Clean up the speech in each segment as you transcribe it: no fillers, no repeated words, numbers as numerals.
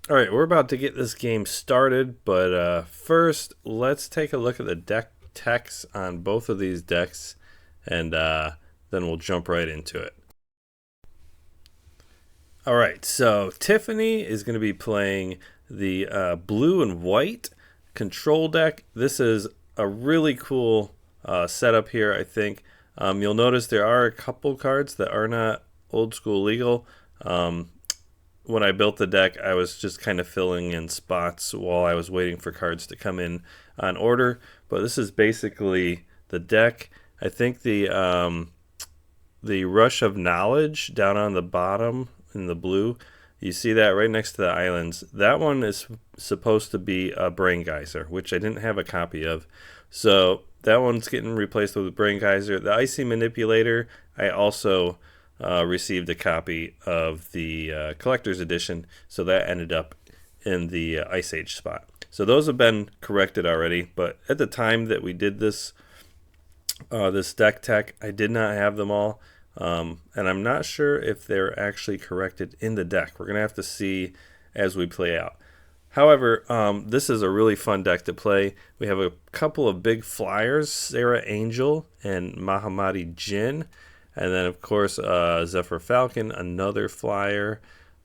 All right, we're about to get this game started, but first, let's take a look at the deck text on both of these decks, and then we'll jump right into it. All right, so Tiffany is going to be playing the blue and white control deck. This is a really cool setup here, I think. You'll notice there are a couple cards that are not old school legal. When I built the deck, I was just kind of filling in spots while I was waiting for cards to come in on order. But this is basically the deck. I think the Rush of Knowledge down on the bottom in the blue, you see that right next to the islands. That one is supposed to be a Brain Geyser, which I didn't have a copy of. So that one's getting replaced with Brain Geyser. The Icy Manipulator, I also received a copy of the collector's edition, so that ended up in the Ice Age spot. So those have been corrected already, but at the time that we did this deck tech, I did not have them all, and I'm not sure if they're actually corrected in the deck. We're going to have to see as we play out. However, this is a really fun deck to play. We have a couple of big flyers, Sarah Angel and Mahamadi Jin. And then, of course, Zephyr Falcon, another flyer.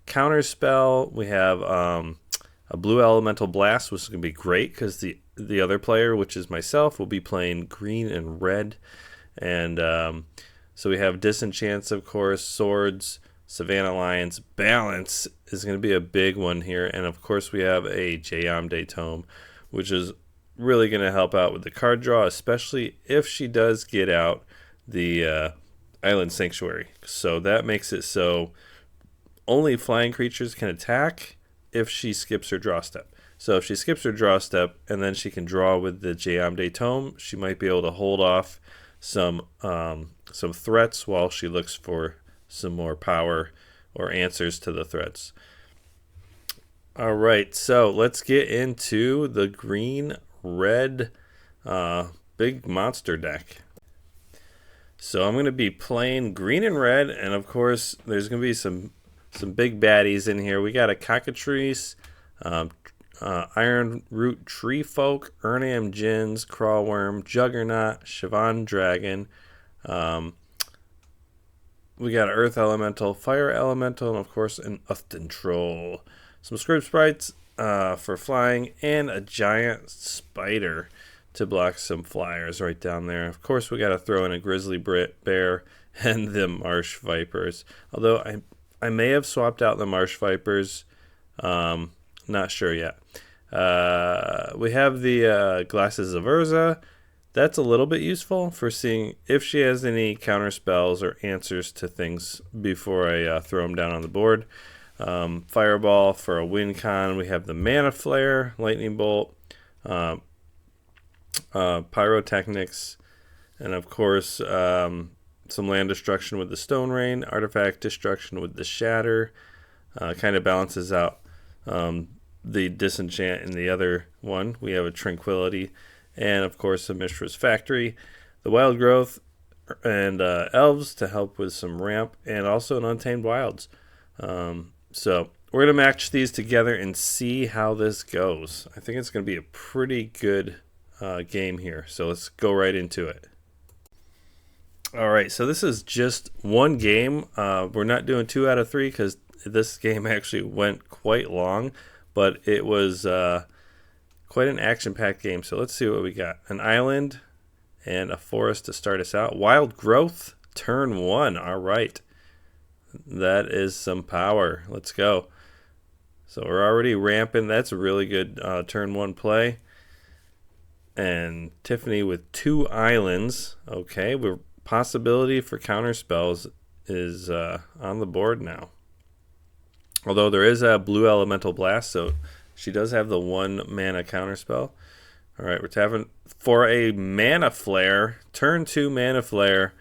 Counterspell, we have a Blue Elemental Blast, which is going to be great because the other player, which is myself, will be playing green and red. And so we have Disenchants, of course, Swords, Savannah Lions. Balance is going to be a big one here. And, of course, we have a Jayamde Tome, which is really going to help out with the card draw, especially if she does get out the Island Sanctuary. So that makes it so only flying creatures can attack if she skips her draw step. So if she skips her draw step and then she can draw with the Jayamde Tome, she might be able to hold off some threats while she looks for some more power or answers to the threats. All right, so let's get into the green-red big monster deck. So I'm going to be playing green and red, and of course, there's going to be some big baddies in here. We got a Cockatrice, Iron Root Tree Folk, Urnam Jins, Crawlworm, Juggernaut, Siobhan Dragon. We got Earth Elemental, Fire Elemental, and of course, an Uthden Troll. Some Script Sprites for flying, and a giant spider to block some flyers right down there. Of course, we got to throw in a grizzly bear and the marsh vipers. Although I may have swapped out the marsh vipers, not sure yet. We have the glasses of Urza. That's a little bit useful for seeing if she has any counter spells or answers to things before I throw them down on the board. Fireball for a win con. We have the Mana Flare, Lightning Bolt, Pyrotechnics, and of course some land destruction with the Stone Rain, artifact destruction with the Shatter. Kind of balances out the Disenchant in the other one. We have a Tranquility, and of course a Mishra's Factory, the Wild Growth, and Elves to help with some ramp, and also an Untamed Wilds. So we're going to match these together and see how this goes. I think it's going to be a pretty good game here. So let's go right into it. All right, so this is just one game. We're not doing 2 out of 3 because this game actually went quite long, but it was quite an action-packed game. So let's see what we got. An island and a forest to start us out. Wild Growth, turn 1. All right. That is some power. Let's go. So we're already ramping. That's a really good turn 1 play. And Tiffany with 2 islands. Okay, we're possibility for counter spells is on the board now. Although there is a Blue Elemental Blast, so she does have the 1 mana counter spell. All right, we're tapping for a Mana Flare. Turn 2 Mana Flare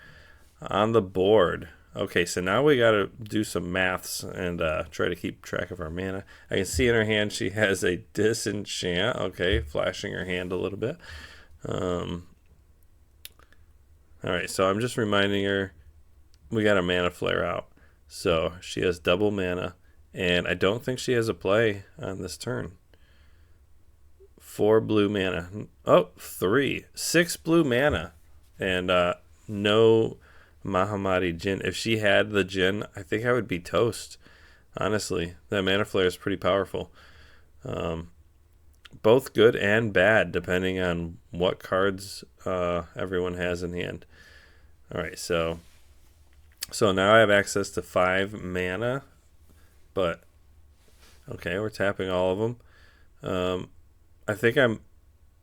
on the board. Okay, so now we got to do some maths and try to keep track of our mana. I can see in her hand she has a Disenchant. Okay, flashing her hand a little bit. All right, so I'm just reminding her we got a Mana Flare out. So she has double mana, And I don't think she has a play on this turn. 4 blue mana. Oh, 3. 6 blue mana. And no Mahamati Jin. If she had the Jin, I think I would be toast. Honestly, that Mana Flare is pretty powerful. Both good and bad, depending on what cards everyone has in hand. All right, so now I have access to 5 mana, but okay, we're tapping all of them. I think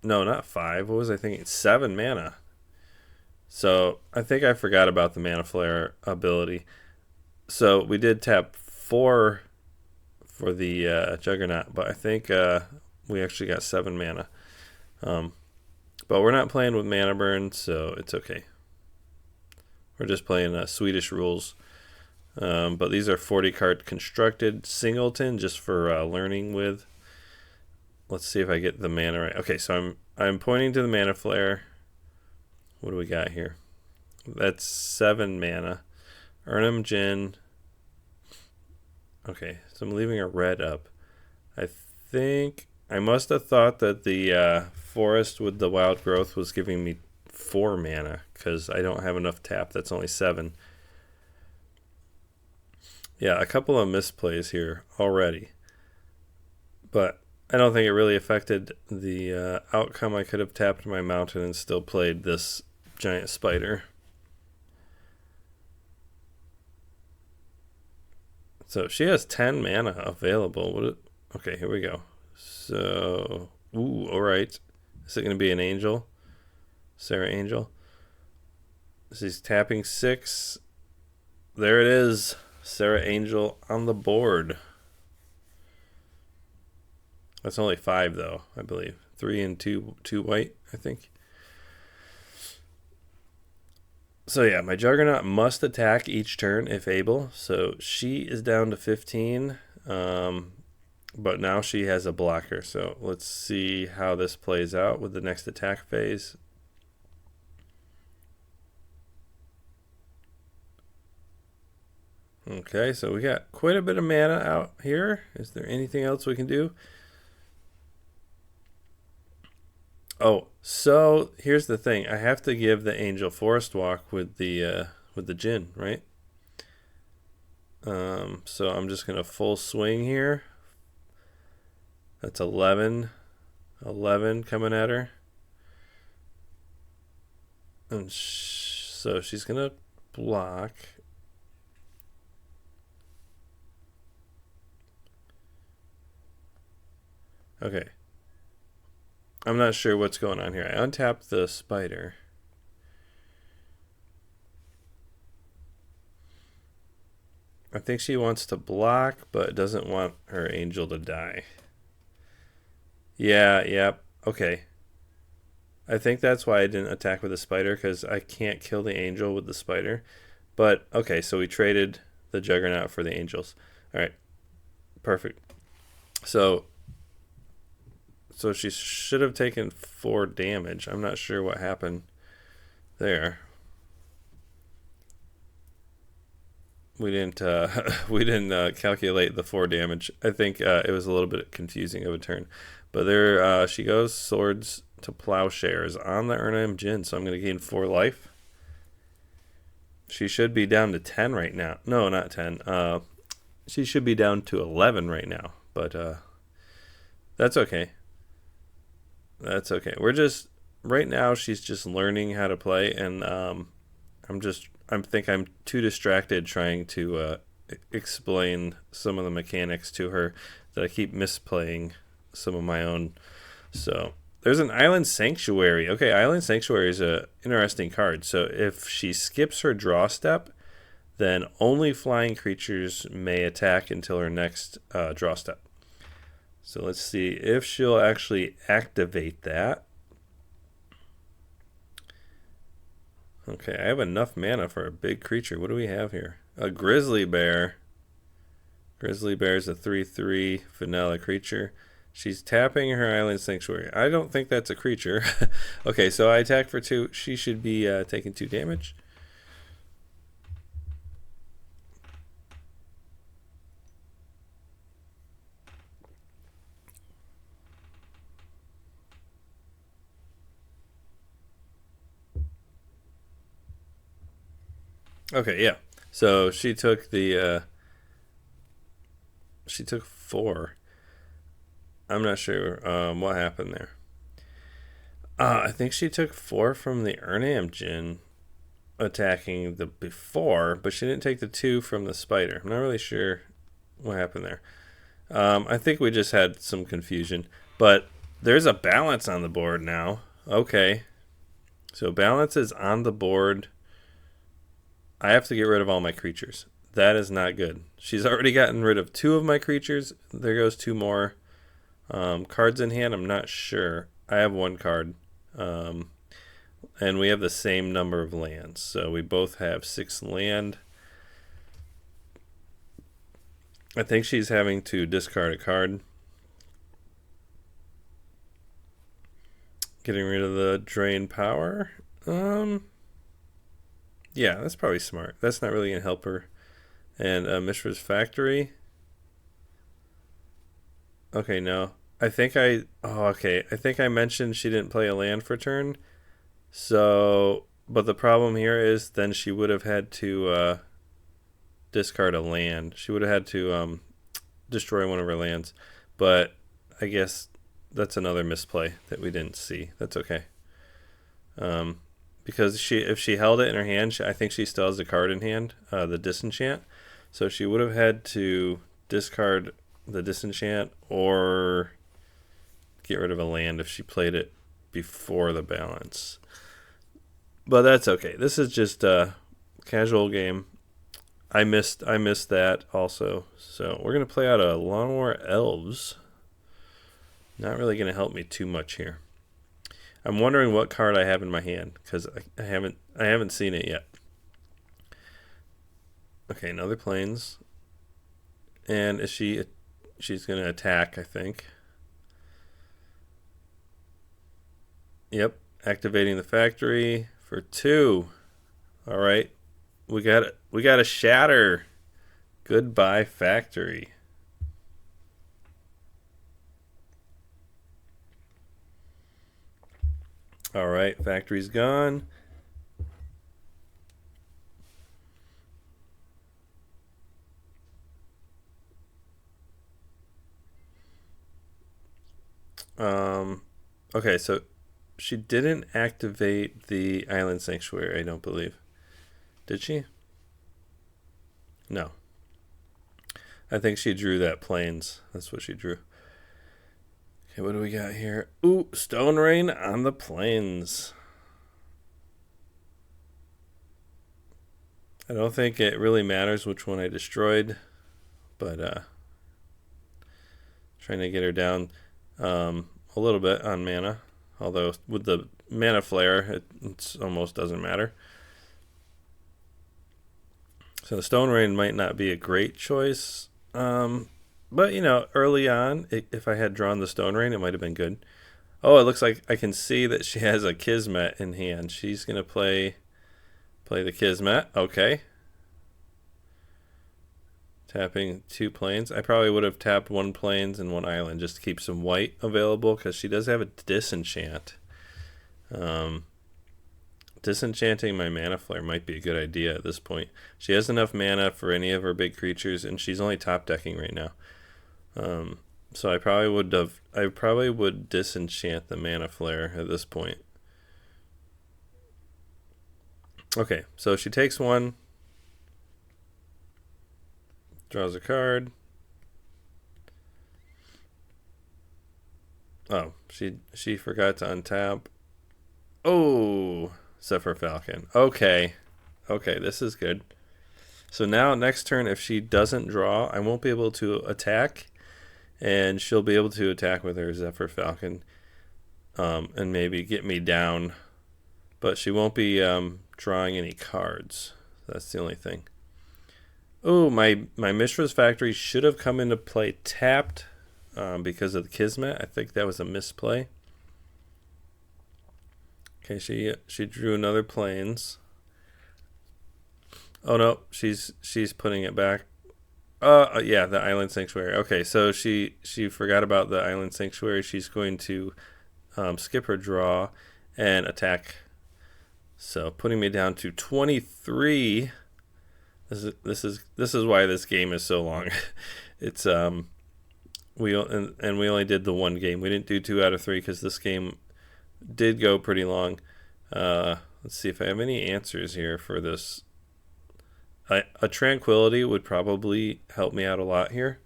no, not 5. What was I thinking? 7 mana. So I think I forgot about the Mana Flare ability. So we did tap 4 for the Juggernaut, but I think we actually got 7 mana. But we're not playing with mana burn, so it's okay. We're just playing Swedish rules. But these are 40 card constructed singleton just for learning with. Let's see if I get the mana right. Okay, so I'm pointing to the Mana Flare. What do we got here? That's 7 mana. Urnum Jin. Okay, so I'm leaving a red up. I think I must have thought that the forest with the wild growth was giving me 4 mana because I don't have enough tap. That's only 7. Yeah, a couple of misplays here already. But I don't think it really affected the outcome. I could have tapped my mountain and still played this giant spider. So she has 10 mana available. Okay, here we go. So, all right. Is it going to be an angel? Sarah Angel. She's tapping 6. There it is. Sarah Angel on the board. That's only 5 though, I believe. 3 and 2 white, I think. So yeah, my Juggernaut must attack each turn if able. So she is down to 15, but now she has a blocker. So let's see how this plays out with the next attack phase. Okay, so we got quite a bit of mana out here. Is there anything else we can do? Oh, so here's the thing. I have to give the Angel Forest Walk with the Jinn, right? So I'm just gonna full swing here. That's 11 coming at her, and so she's gonna block. Okay. I'm not sure what's going on here. I untapped the spider. I think she wants to block, but doesn't want her angel to die. Yeah, yep. Okay. I think that's why I didn't attack with the spider, because I can't kill the angel with the spider. But, okay, so we traded the Juggernaut for the angels. All right. Perfect. So she should have taken 4 damage. I'm not sure what happened there. We didn't calculate the 4 damage. I think it was a little bit confusing of a turn. But there she goes. Swords to Plowshares on the Urnum Jinn. So I'm going to gain 4 life. She should be down to 10 right now. No, not 10. She should be down to 11 right now. But that's okay. That's okay. We're just right now. She's just learning how to play, and I think I'm too distracted trying to explain some of the mechanics to her that I keep misplaying some of my own. So there's an Island Sanctuary. Okay, Island Sanctuary is a interesting card. So if she skips her draw step, then only flying creatures may attack until her next draw step. So let's see if she'll actually activate that. Okay, I have enough mana for a big creature. What do we have here? A Grizzly Bear. Grizzly Bear is a 3/3 vanilla creature. She's tapping her Island Sanctuary. I don't think that's a creature. Okay, so I attack for 2. She should be taking 2 damage. Okay, yeah. So she took 4. I'm not sure what happened there. I think she took 4 from the Ernam Djinn attacking the before, but she didn't take the 2 from the spider. I'm not really sure what happened there. I think we just had some confusion, but there's a balance on the board now. Okay, so balance is on the board. I have to get rid of all my creatures. That is not good. She's already gotten rid of 2 of my creatures. There goes 2 more. Cards in hand, I'm not sure. I have 1 card. And we have the same number of lands. So we both have 6 land. I think she's having to discard a card. Getting rid of the drain power. Yeah, that's probably smart. That's not really going to help her. And Mishra's Factory. Okay, no. I think I... Oh, okay. I think I mentioned she didn't play a land for turn. So... But the problem here is then she would have had to discard a land. She would have had to destroy one of her lands. But I guess that's another misplay that we didn't see. That's okay. Because if she held it in her hand, I think she still has the card in hand, the disenchant. So she would have had to discard the disenchant or get rid of a land if she played it before the balance. But that's okay. This is just a casual game. I missed that also. So we're gonna play out a Lawnmower Elves. Not really gonna help me too much here. I'm wondering what card I have in my hand because I haven't seen it yet. Okay, another plains, and she's gonna attack, I think. Yep, activating the factory for 2. All right, we got a shatter. Goodbye factory. All right, factory's gone. Okay, so she didn't activate the Island Sanctuary, I don't believe. Did she? No. I think she drew that plains. That's what she drew. Okay, what do we got here? Ooh, Stone Rain on the plains. I don't think it really matters which one I destroyed, but trying to get her down a little bit on mana. Although with the mana flare, it almost doesn't matter. So the Stone Rain might not be a great choice. But, early on, if I had drawn the Stone Rain, it might have been good. Oh, it looks like I can see that she has a Kismet in hand. She's going to play the Kismet. Okay. Tapping 2 plains. I probably would have tapped 1 plains and 1 island just to keep some white available because she does have a disenchant. Disenchanting my mana flare might be a good idea at this point. She has enough mana for any of her big creatures, and she's only top decking right now. So I probably would disenchant the mana flare at this point. Okay, so she takes 1, draws a card. Oh, she forgot to untap. Oh, Zephyr Falcon. Okay, this is good. So now next turn, if she doesn't draw, I won't be able to attack, and she'll be able to attack with her Zephyr Falcon, and maybe get me down. But she won't be drawing any cards. That's the only thing. Oh, my Mishra's Factory should have come into play tapped because of the Kismet. I think that was a misplay. Okay, she drew another plains. Oh no, she's putting it back. Yeah, the Island Sanctuary. Okay, so she forgot about the Island Sanctuary. She's going to skip her draw, and attack. So putting me down to 23. This is why this game is so long. It's we only did the one game. We didn't do 2 out of 3 because this game did go pretty long. Let's see if I have any answers here for this. A tranquility would probably help me out a lot here.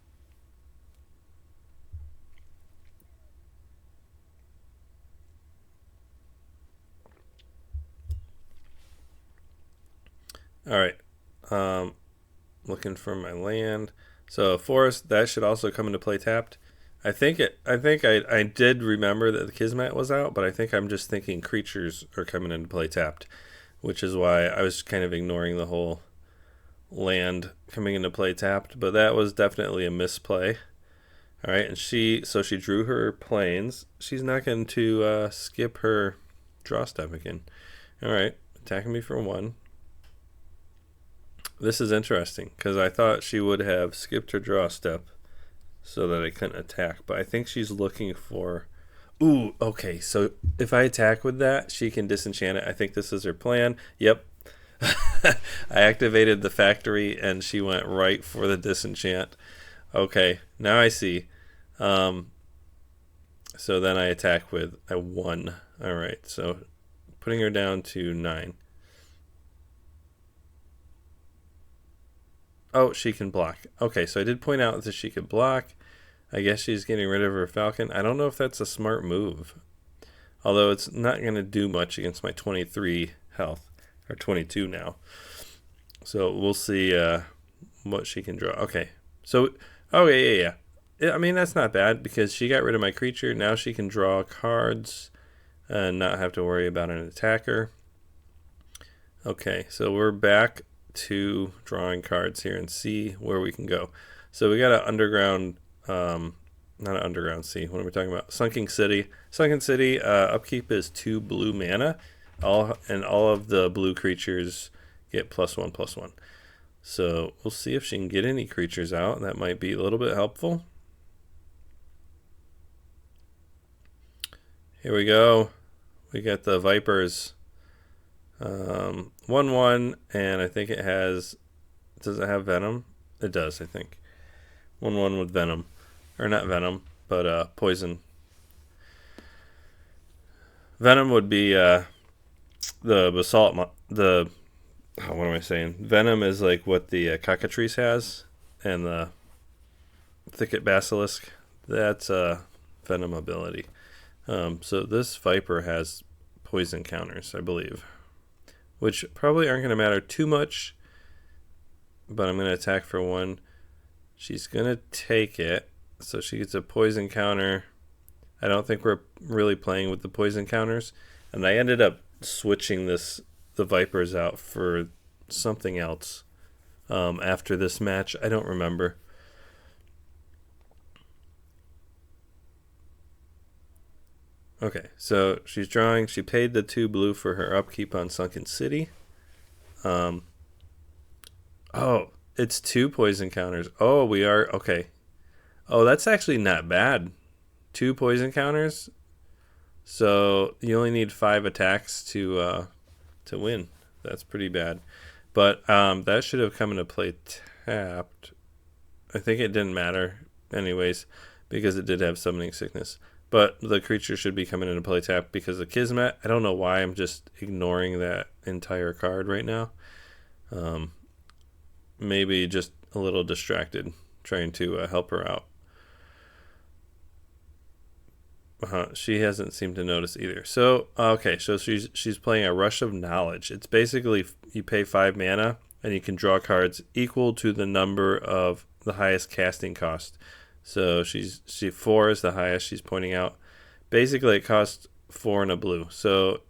All right. Looking for my land. So forest, that should also come into play tapped. I did remember that the Kismet was out, but I think I'm just thinking creatures are coming into play tapped, which is why I was kind of ignoring the whole land coming into play tapped. But that was definitely a misplay. All right, and she drew her planes. She's not going to skip her draw step again. All right, attacking me for 1. This is interesting because I thought she would have skipped her draw step so that I couldn't attack, but I think she's looking for... Ooh, okay, so if I attack with that, she can disenchant it. I think this is her plan. Yep. I activated the factory and she went right for the disenchant. Okay, now I see. So then I attack with a 1. All right, so putting her down to 9. Oh, she can block. Okay, so I did point out that she could block. I guess she's getting rid of her falcon. I don't know if that's a smart move. Although it's not going to do much against my 23 health. Or 22 now. So we'll see what she can draw. Okay. So, oh, yeah. I mean, that's not bad because she got rid of my creature. Now she can draw cards and not have to worry about an attacker. Okay, so we're back to drawing cards here and see where we can go. So we got an underground, not an underground sea. What are we talking about? Sunken City. Sunken City upkeep is 2 blue mana. All of the blue creatures get +1/+1. So we'll see if she can get any creatures out. That might be a little bit helpful. Here we go. We got the Vipers. 1/1, and I think it has... Does it have Venom? It does, I think. 1/1 with Venom. Or not Venom, but Poison. Venom would be the Basalt... what am I saying? Venom is like what the Cockatrice has, and the Thicket Basilisk. That's a Venom ability. So this Viper has poison counters, I believe, which probably aren't going to matter too much, but I'm going to attack for 1. She's going to take it, so she gets a poison counter. I don't think we're really playing with the poison counters, and I ended up switching the Vipers out for something else after this match. I don't remember. Okay, so she's drawing. She paid the 2 blue for her upkeep on Sunken City. Oh, it's 2 poison counters. Oh, we are... Okay. Oh, that's actually not bad. 2 poison counters. So you only need 5 attacks to win. That's pretty bad. But that should have come into play tapped. I think it didn't matter anyways because it did have Summoning Sickness. But the creature should be coming into play tapped because of Kismet. I don't know why I'm just ignoring that entire card right now. Maybe just a little distracted trying to help her out. She hasn't seemed to notice either. So, okay, so she's playing a Rush of Knowledge. It's basically you pay 5 mana and you can draw cards equal to the number of the highest casting cost. So she 4 is the highest she's pointing out. Basically, it costs 4 and a blue. So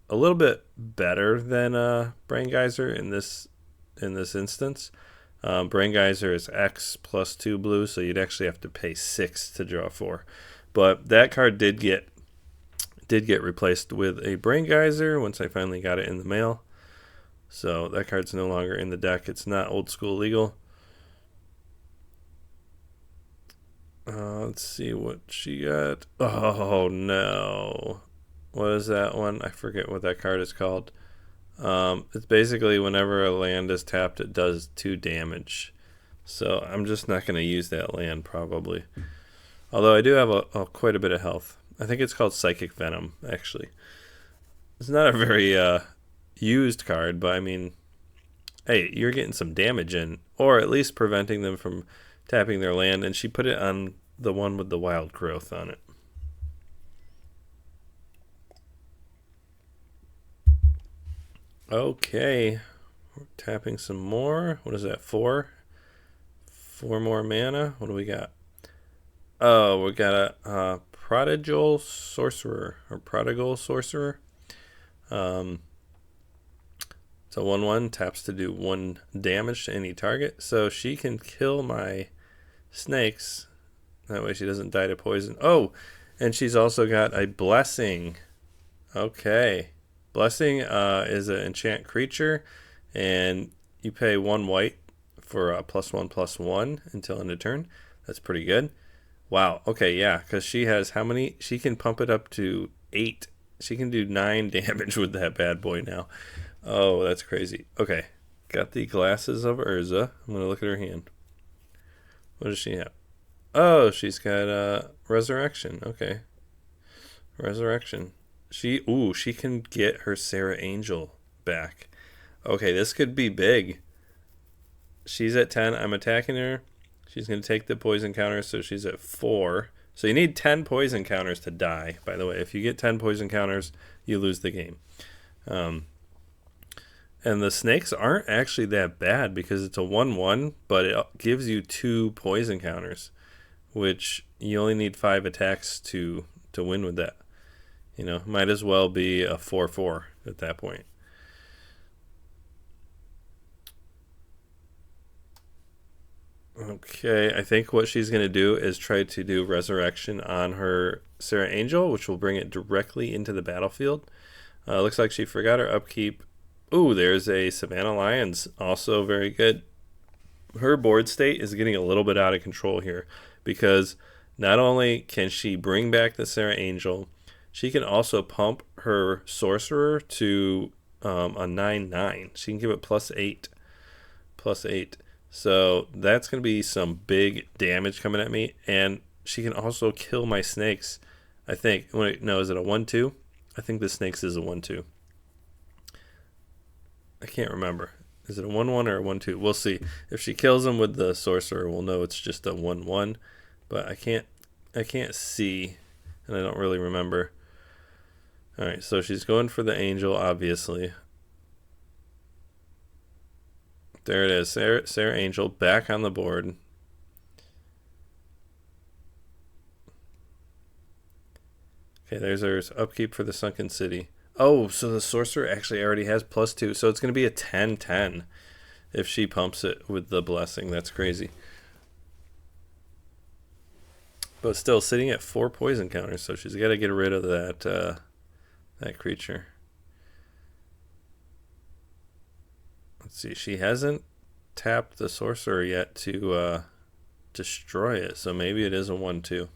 a little bit better than Brain Geyser in this instance. Brain Geyser is X plus 2 blue, so you'd actually have to pay 6 to draw 4. But that card did get replaced with a Brain Geyser once I finally got it in the mail. So that card's no longer in the deck. It's not old school legal. Let's see what she got. Oh, no. What is that one? I forget what that card is called. It's basically whenever a land is tapped, it does 2 damage. So I'm just not going to use that land probably. Although I do have quite a bit of health. I think it's called Psychic Venom, actually. It's not a very used card, but I mean, hey, you're getting some damage in, or at least preventing them from tapping their land. And she put it on the one with the wild growth on it. Okay, we're tapping some more. What is that? 4? 4 more mana. What do we got? Oh, we got a prodigal sorcerer or prodigal sorcerer. Um, so 1/1 taps to do 1 damage to any target. So she can kill my snakes. That way she doesn't die to poison. Oh, and she's also got a blessing. Okay, blessing is an enchant creature, and you pay 1 white for a +1/+1 until end of turn. That's pretty good. Wow. Okay, yeah, because she has how many? She can pump it up to 8. She can do 9 damage with that bad boy now. Oh, that's crazy. Okay, got the glasses of Urza. I'm gonna look at her hand. What does she have? Oh, she's got resurrection. Okay, resurrection. She can get her Sarah Angel back. Okay, this could be big. She's at 10. I'm attacking her. She's going to take the poison counter, so she's at 4. So you need 10 poison counters to die, by the way. If you get 10 poison counters, you lose the game. And the snakes aren't actually that bad because it's a 1/1, but it gives you 2 poison counters, which you only need 5 attacks to win with that. You know, might as well be a 4/4 at that point. Okay, I think what she's going to do is try to do resurrection on her Sarah Angel, which will bring it directly into the battlefield. Looks like she forgot her upkeep. Ooh, there's a Savannah Lions, also very good. Her board state is getting a little bit out of control here because not only can she bring back the Sarah Angel, she can also pump her sorcerer to a 9/9. She can give it +8. +8. So that's going to be some big damage coming at me. And she can also kill my snakes. I think. Wait, no, is it a 1/2? I think the snakes is a 1/2. I can't remember. Is it a 1/1 or a 1/2? We'll see. If she kills them with the sorcerer, we'll know it's just a 1/1. But I can't see, and I don't really remember. All right, so she's going for the angel, obviously. There it is, Sarah Angel back on the board. Okay, there's her upkeep for the Sunken City. Oh, so the sorcerer actually already has +2, so it's going to be a 10/10 if she pumps it with the blessing. That's crazy. But still sitting at 4 poison counters, so she's got to get rid of that creature. Let's see, she hasn't tapped the sorcerer yet to destroy it, so maybe it is a 1/2.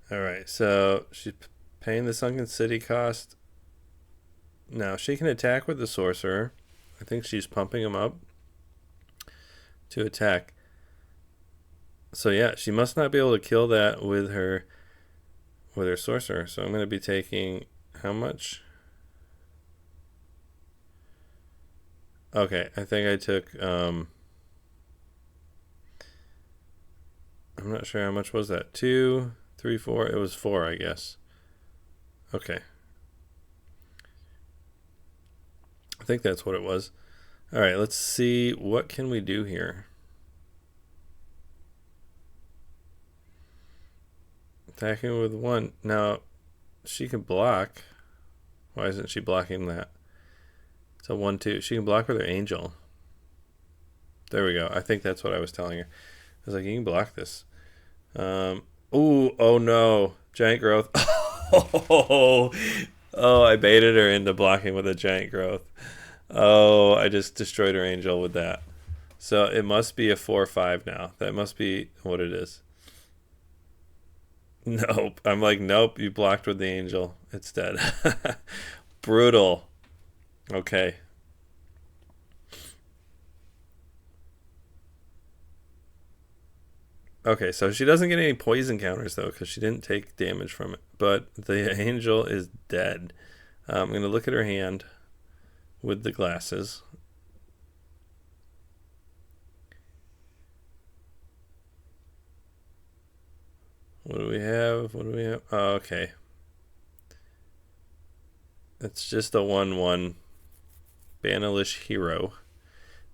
All right, so she's paying the Sunken City cost. Now she can attack with the sorcerer. I think she's pumping him up to attack. So yeah, she must not be able to kill that with her sorcerer. So I'm going to be taking how much? Okay, I think I took I'm not sure how much was that. 2, 3, 4. It was 4, I guess. Okay. I think that's what it was. All right, let's see what can we do here. Attacking with 1. Now, she can block. Why isn't she blocking that? It's a 1/2. She can block with her angel. There we go. I think that's what I was telling her. I was like, you can block this. Ooh, oh no. Giant growth. Oh, oh, I baited her into blocking with a giant growth. Oh, I just destroyed her angel with that. So it must be a 4/5 now. That must be what it is. Nope. I'm like, nope, you blocked with the angel. It's dead. Brutal. Okay. Okay, so she doesn't get any poison counters though, because she didn't take damage from it. But the angel is dead. I'm gonna look at her hand with the glasses. What do we have? What do we have? Oh, okay. It's just a 1/1 Banalish hero.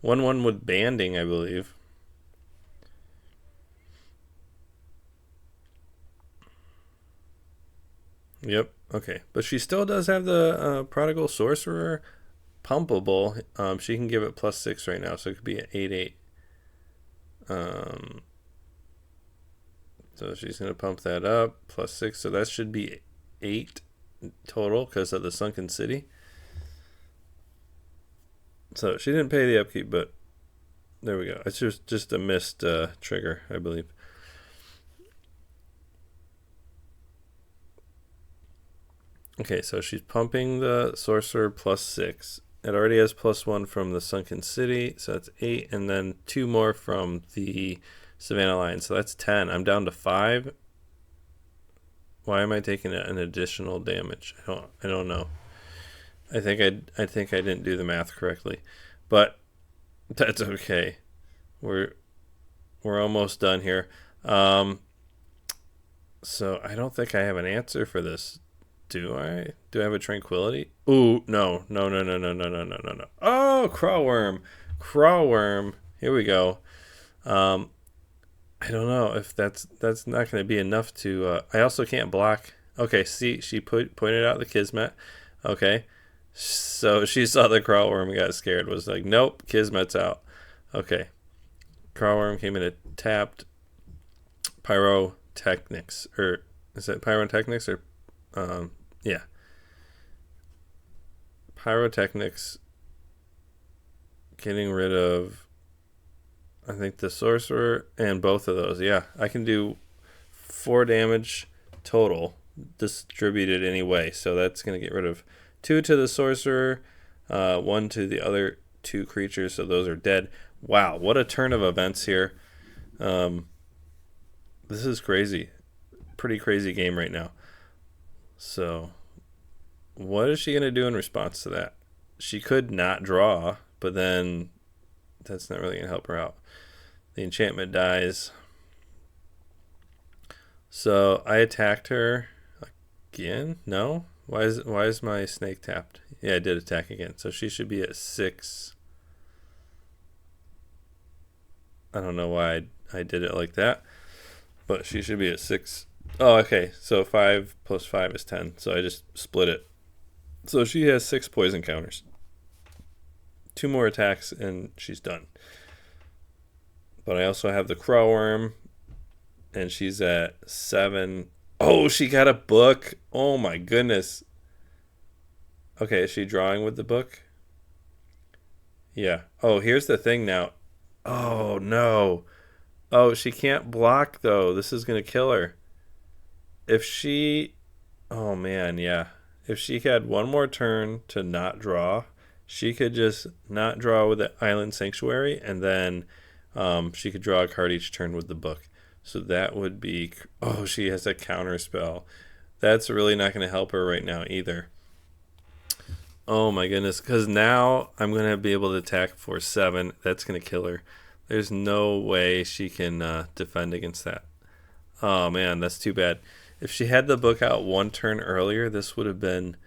1/1 with banding, I believe. Yep. Okay. But she still does have the Prodigal Sorcerer pumpable. She can give it +6 right now, so it could be an 8/8. Um, so she's going to pump that up, +6. So that should be 8 total because of the Sunken City. So she didn't pay the upkeep, but there we go. It's just a missed trigger, I believe. Okay, so she's pumping the sorcerer +6. It already has +1 from the Sunken City, so that's 8, and then 2 more from the Savannah Line, so that's 10. I'm down to 5. Why am I taking an additional damage? I don't know. I think I didn't do the math correctly, but that's okay. We're we're almost done here. Um, so I don't think I have an answer for this. Do I? Do I have a tranquility? Ooh, no, no, no, no, no, no, no, no, no, no. Oh, crawworm, crawworm. Here we go. Um, I don't know if that's not going to be enough to. I also can't block. Okay, see, she pointed out the Kismet. Okay, so she saw the crawworm and got scared. Was like, nope, Kismet's out. Okay, crawworm came in, it tapped pyrotechnics, or is it pyrotechnics or yeah, pyrotechnics, getting rid of, I think, the sorcerer and both of those. Yeah, I can do 4 damage total distributed anyway. So that's going to get rid of 2 to the sorcerer, 1 to the other 2 creatures. So those are dead. Wow, what a turn of events here. Um, this is crazy. Pretty crazy game right now. So what is she going to do in response to that? She could not draw, but then that's not really going to help her out. The enchantment dies. So I attacked her again. No, why is my snake tapped? Yeah, I did attack again. So she should be at 6. I don't know why I did it like that, but she should be at 6. Oh, okay. So 5 plus 5 is 10. So I just split it. So she has 6 poison counters. 2 more attacks and she's done. But I also have the crowworm, and she's at 7. Oh, she got a book. Oh my goodness. Okay, is she drawing with the book? Yeah. Oh, here's the thing now. Oh no. Oh, she can't block though. This is gonna kill her. If she, oh man, yeah. If she had one more turn to not draw, she could just not draw with the Island Sanctuary, and then she could draw a card each turn with the book. So that would be. Oh, she has a counter spell. That's really not going to help her right now either. Oh my goodness, because now I'm going to be able to attack for 7. That's going to kill her. There's no way she can defend against that. Oh man, that's too bad. If she had the book out one turn earlier, this would have been.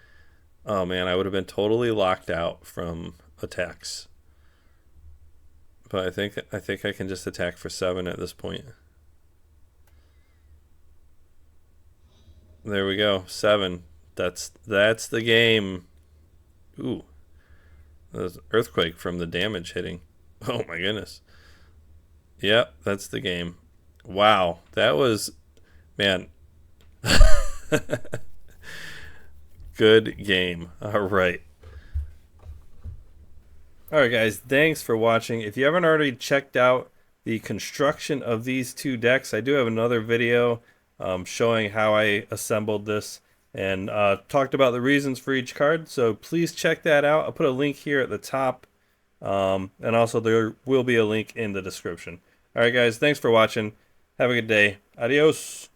Oh man, I would have been totally locked out from attacks. But I think I can just attack for 7 at this point. There we go, 7. That's the game. Ooh, there's earthquake from the damage hitting. Oh my goodness. Yep, that's the game. Wow, that was Man, good game. All right. All right, guys. Thanks for watching. If you haven't already checked out the construction of these two decks, I do have another video showing how I assembled this and talked about the reasons for each card. So please check that out. I'll put a link here at the top. And also there will be a link in the description. All right, guys. Thanks for watching. Have a good day. Adios.